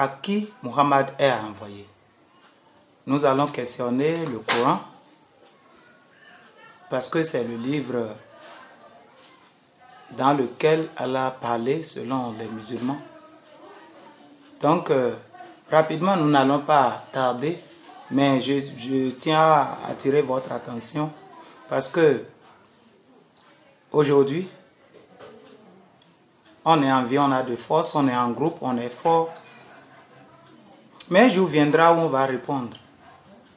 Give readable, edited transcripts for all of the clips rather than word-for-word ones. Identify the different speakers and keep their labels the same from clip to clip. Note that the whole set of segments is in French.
Speaker 1: à qui Muhammad est envoyé. Nous allons questionner le Coran parce que c'est le livre dans lequel Allah a parlé selon les musulmans. Donc, rapidement, nous n'allons pas tarder, mais je tiens à attirer votre attention parce que aujourd'hui, on est en vie, on a de force, on est en groupe, on est fort. Mais un jour viendra où on va répondre.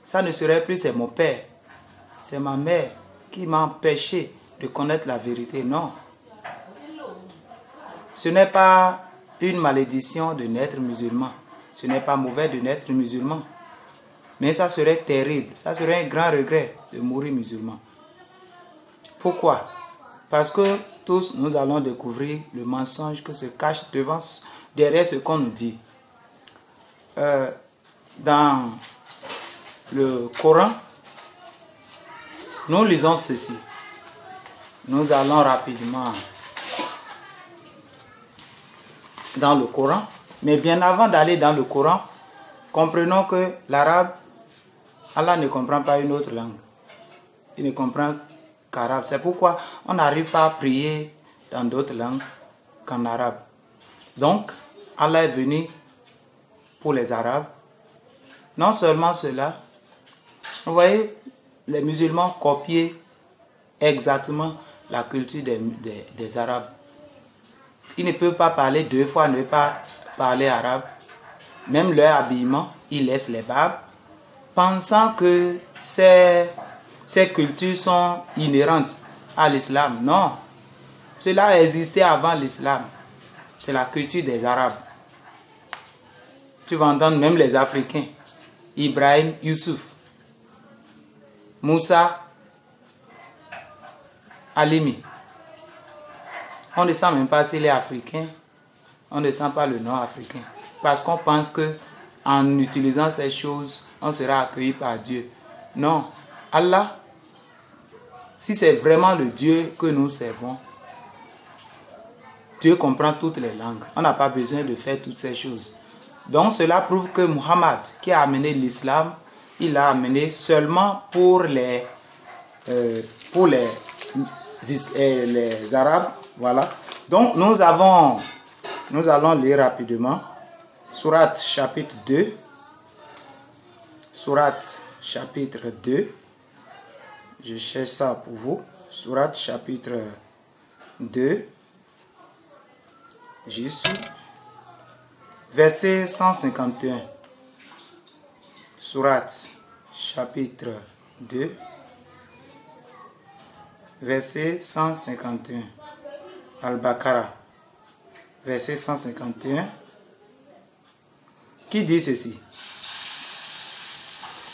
Speaker 1: Ça ne serait plus c'est mon père, c'est ma mère qui m'a empêché de connaître la vérité. Non. Ce n'est pas une malédiction de naître musulman. Ce n'est pas mauvais de naître musulman. Mais ça serait terrible, ça serait un grand regret de mourir musulman. Pourquoi? Parce que tous nous allons découvrir le mensonge que se cache derrière ce qu'on nous dit. Dans le Coran, nous lisons ceci. Nous allons rapidement dans le Coran. Mais bien avant d'aller dans le Coran, comprenons que l'arabe, Allah ne comprend pas une autre langue. Il ne comprend qu'arabe. C'est pourquoi on n'arrive pas à prier dans d'autres langues qu'en arabe. Donc, Allah est venu pour les arabes. Non seulement cela, vous voyez, les musulmans copient exactement la culture des arabes. Ils ne peuvent pas parler deux fois, ne pas parler arabe. Même leur habillement, ils laissent les barbes, pensant que ces cultures sont inhérentes à l'islam. Non, cela a existé avant l'islam. C'est la culture des Arabes. Tu vas entendre même les Africains. Ibrahim, Youssouf, Moussa, Alimi. On ne sent même pas s'il est africain. On ne sent pas le nom africain. Parce qu'on pense que en utilisant ces choses, on sera accueilli par Dieu. Non. Allah, si c'est vraiment le Dieu que nous servons, Dieu comprend toutes les langues. On n'a pas besoin de faire toutes ces choses. Donc cela prouve que Muhammad, qui a amené l'islam, il l'a amené seulement pour les Arabes. Voilà. Donc nous allons lire rapidement. Sourate chapitre 2. Sourate chapitre 2. Je cherche ça pour vous. Sourate chapitre 2. Juste. Verset 151. Sourate chapitre 2. Verset 151. Al-Baqarah. Verset 151. Qui dit ceci?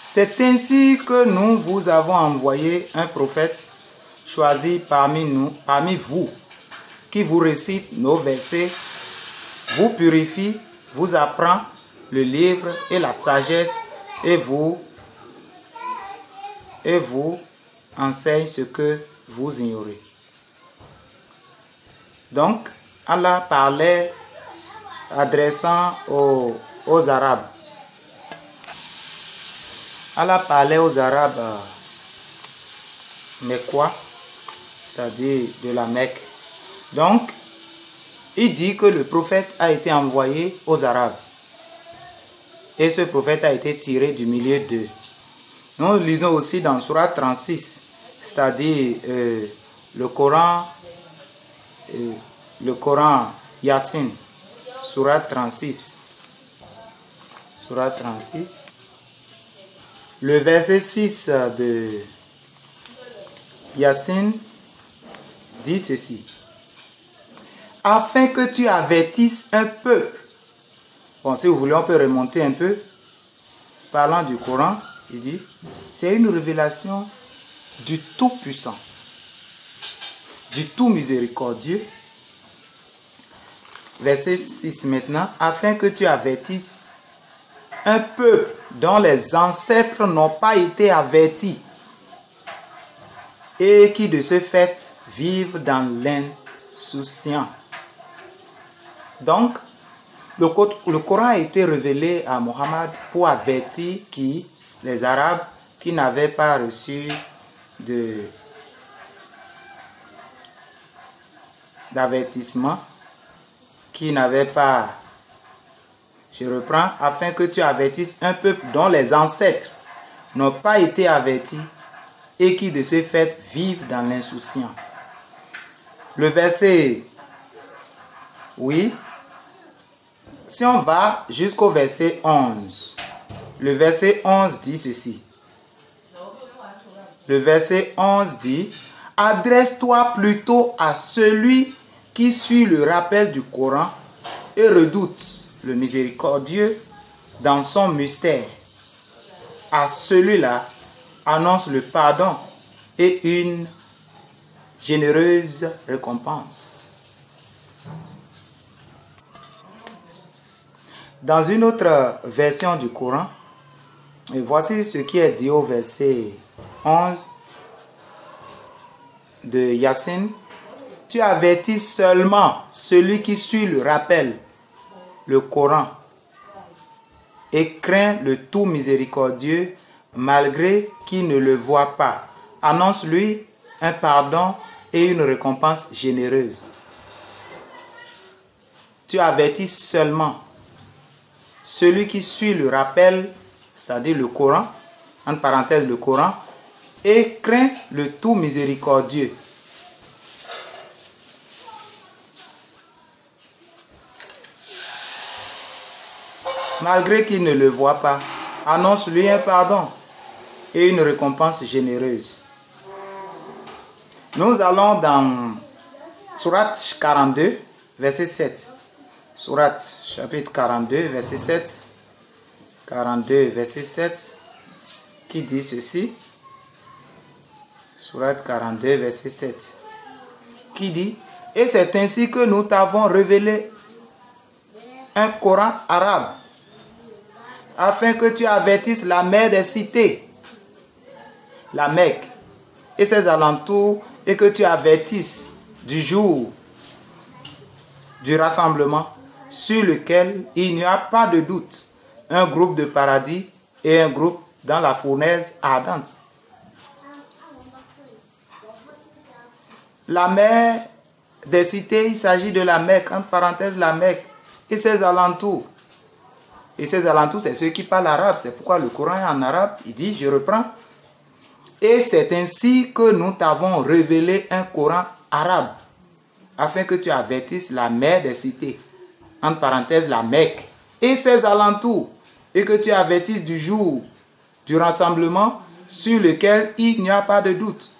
Speaker 1: C'est ainsi que nous vous avons envoyé un prophète choisi parmi vous, qui vous récite nos versets, vous purifie, vous apprend le livre et la sagesse, et vous enseigne ce que vous ignorez. Donc, Allah parlait adressant aux Arabes. Allah parlait aux Arabes, mais quoi? C'est-à-dire de la Mecque. Donc, il dit que le prophète a été envoyé aux Arabes. Et ce prophète a été tiré du milieu d'eux. Nous lisons aussi dans Surah 36, c'est-à-dire le Coran Yasin, Surah 36. Surah 36. Le verset 6 de Yasin dit ceci. Afin que tu avertisses un peuple. Bon, si vous voulez, on peut remonter un peu. Parlant du Coran, il dit, c'est une révélation du Tout-Puissant, du Tout-Miséricordieux. Verset 6 maintenant. Afin que tu avertisses un peuple dont les ancêtres n'ont pas été avertis et qui de ce fait vivent dans l'insouciance. Donc, Le Coran a été révélé à Mohammed pour avertir les Arabes qui n'avaient pas reçu d'avertissement, qui n'avaient pas, je reprends, afin que tu avertisses un peuple dont les ancêtres n'ont pas été avertis et qui de ce fait vivent dans l'insouciance. Le verset, oui, si on va jusqu'au verset 11, le verset 11 dit ceci. Le verset 11 dit, « Adresse-toi plutôt à celui qui suit le rappel du Coran et redoute le miséricordieux dans son mystère. À celui-là, annonce le pardon et une généreuse récompense. » Dans une autre version du Coran, et voici ce qui est dit au verset 11 de Yassine. « Tu avertis seulement celui qui suit le rappel, le Coran, et craint le tout miséricordieux malgré qu'il ne le voit pas. Annonce-lui un pardon et une récompense généreuse. » Tu avertis seulement celui qui suit le rappel, c'est-à-dire le Coran, entre parenthèses le Coran, et craint le tout miséricordieux. Malgré qu'il ne le voit pas, annonce-lui un pardon et une récompense généreuse. Nous allons dans Sourate 42, verset 7. Sourate chapitre 42, verset 7. 42, verset 7, qui dit ceci. Sourate 42, verset 7. Qui dit, « Et c'est ainsi que nous t'avons révélé un Coran arabe, afin que tu avertisses la mère des cités, la Mecque, et ses alentours, et que tu avertisses du jour du rassemblement, sur lequel il n'y a pas de doute, un groupe de paradis et un groupe dans la fournaise ardente. » La mère des cités, il s'agit de la Mecque, entre parenthèses la Mecque, et ses alentours. Et ses alentours, c'est ceux qui parlent arabe. C'est pourquoi le Coran est en arabe. Il dit, je reprends. « Et c'est ainsi que nous t'avons révélé un Coran arabe, afin que tu avertisses la mère des cités, entre parenthèses la Mecque, et ses alentours, et que tu avertisses du jour du rassemblement sur lequel il n'y a pas de doute,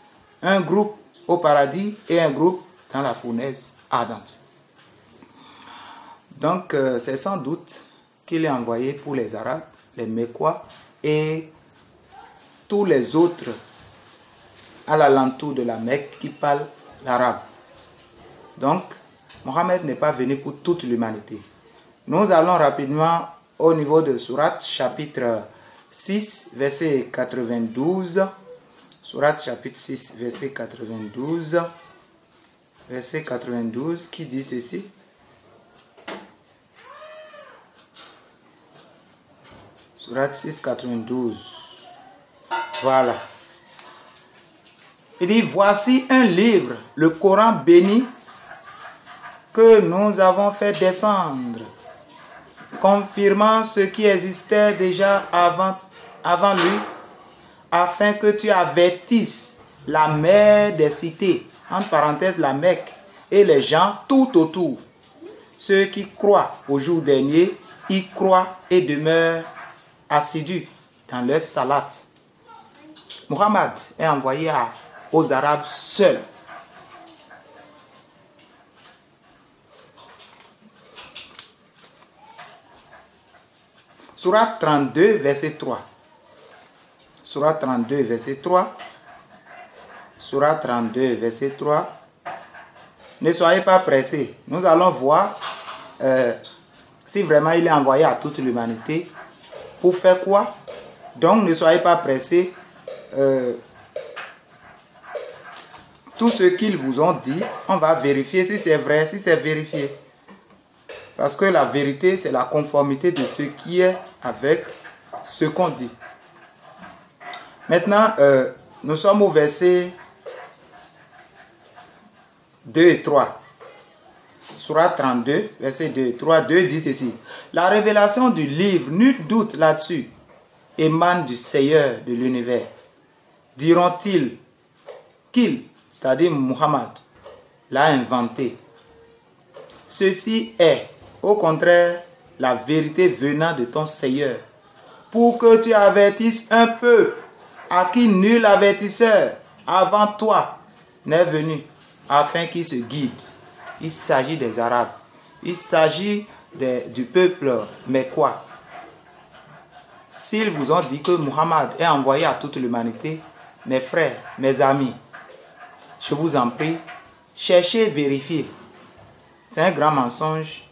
Speaker 1: un groupe au paradis et un groupe dans la fournaise ardente. » Donc, c'est sans doute qu'il est envoyé pour les Arabes, les Mécois et tous les autres à l'alentour de la Mecque qui parlent l'arabe. Donc, Mohammed n'est pas venu pour toute l'humanité. Nous allons rapidement au niveau de Sourate chapitre 6, verset 92. Sourate chapitre 6, verset 92. Verset 92 qui dit ceci. Sourate 6, 92. Voilà. Il dit, voici un livre, le Coran béni, que nous avons fait descendre, confirmant ce qui existait déjà avant lui, afin que tu avertisses la mère des cités, entre parenthèses la Mecque, et les gens tout autour. Ceux qui croient au jour dernier, y croient et demeurent assidus dans leur salat. Muhammad est envoyé aux Arabes seuls. Sourate 32, verset 3. Sourate 32, verset 3. Sourate 32, verset 3. Ne soyez pas pressés. Nous allons voir si vraiment il est envoyé à toute l'humanité. Pour faire quoi? Donc ne soyez pas pressés. Tout ce qu'ils vous ont dit, on va vérifier si c'est vrai, si c'est vérifié. Parce que la vérité, c'est la conformité de ce qui est avec ce qu'on dit. Maintenant, nous sommes au verset 2 et 3. Sourate 32, verset 2 et 3. 2 dit ceci. La révélation du livre, nul doute là-dessus, émane du Seigneur de l'univers. Diront-ils qu'il, c'est-à-dire Muhammad, l'a inventé. Ceci est, au contraire, la vérité venant de ton Seigneur, pour que tu avertisses un peuple à qui nul avertisseur avant toi n'est venu, afin qu'il se guide. Il s'agit des Arabes. Il s'agit du peuple mécois. S'ils vous ont dit que Muhammad est envoyé à toute l'humanité, mes frères, mes amis, je vous en prie, cherchez, vérifiez. C'est un grand mensonge